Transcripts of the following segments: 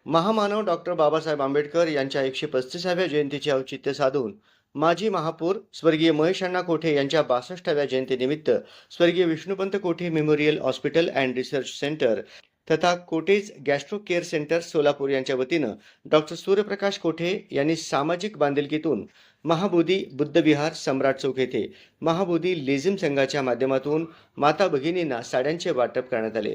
महामानव डॉक्टर बाबासाहेब आंबेडकर यांच्या 135व्या जयंतीचे औचित्य साधून माजी महापौर स्वर्गीय महेश अण्णा कोठे यांच्या 62व्या जयंतीनिमित्त स्वर्गीय Vishnupant Kothe memorial hospital and research centre तथा cottage gastro care centre Solapur यांच्या वतीनं डॉक्टर सूर्यप्रकाश कोठे यांनी सामाजिक बांधिलकीतून महाबोधी बुद्धविहार सम्राट चौक येथे महाबोधी लेझिम संघाच्या माध्यमातून माता भगिनींना साड्यांचे वाटप करण्यात आले।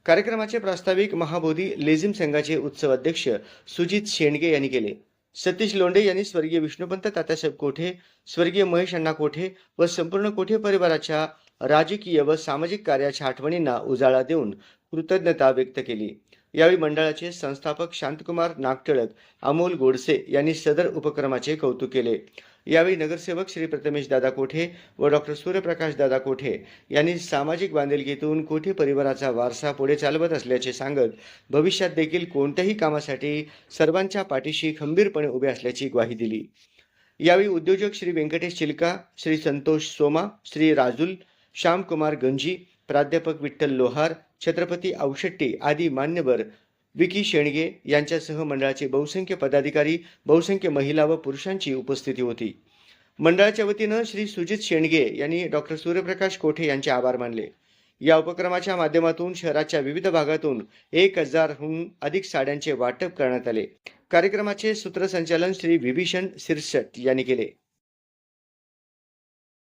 कार्यक्रमाचे प्रास्ताविक महाबोधी लेझिम संघाचे उत्सव अध्यक्ष सुजित शेंडगे यांनी केले। सतीश लोंढे यांनी स्वर्गीय विष्णुपंत तात्यासाहेब कोठे, स्वर्गीय महेश अण्णा कोठे व संपूर्ण कोठे परिवाराच्या राजकीय व सामाजिक कार्याच्या आठवणींना उजाळा देऊन कृतज्ञता व्यक्त केली। यावेळी मंडळाचे संस्थापक शांतकुमार नागटिळक, अमोल गोडसे यांनी सदर उपक्रमाचे कौतुक केले। यावेळी नगरसेवक श्री प्रथमेश दादा कोठे व डॉक्टर सूर्यप्रकाश दादा कोठे यांनी सामाजिक बांधिलकीतून कोठे परिवाराचा वारसा पुढे चालवत असल्याचे सांगत भविष्यात देखील कोणत्याही कामासाठी सर्वांच्या पाठीशी खंबीरपणे उभे असल्याची ग्वाही दिली। यावेळी उद्योजक श्री व्यंकटेश चिलका, श्री संतोष सोमा, श्री राजुल श्यामकुमार गंजी, प्राध्यापक विठ्ठल लोहार, छत्रपती औशेट्टी आदी मान्यवर विकी शेणगे यांच्यासह मंडळाचे बहुसंख्य पदाधिकारी, बहुसंख्य महिला व पुरुषांची उपस्थिती होती। मंडळाच्या वतीनं श्री सुजित शेंडगे यांनी डॉक्टर सूर्यप्रकाश कोठे यांचे आभार मानले। या उपक्रमाच्या माध्यमातून शहराच्या विविध भागातून 1000हून अधिक साड्यांचे वाटप करण्यात आले। कार्यक्रमाचे सूत्रसंचालन श्री विभीषण सिरसट यांनी केले।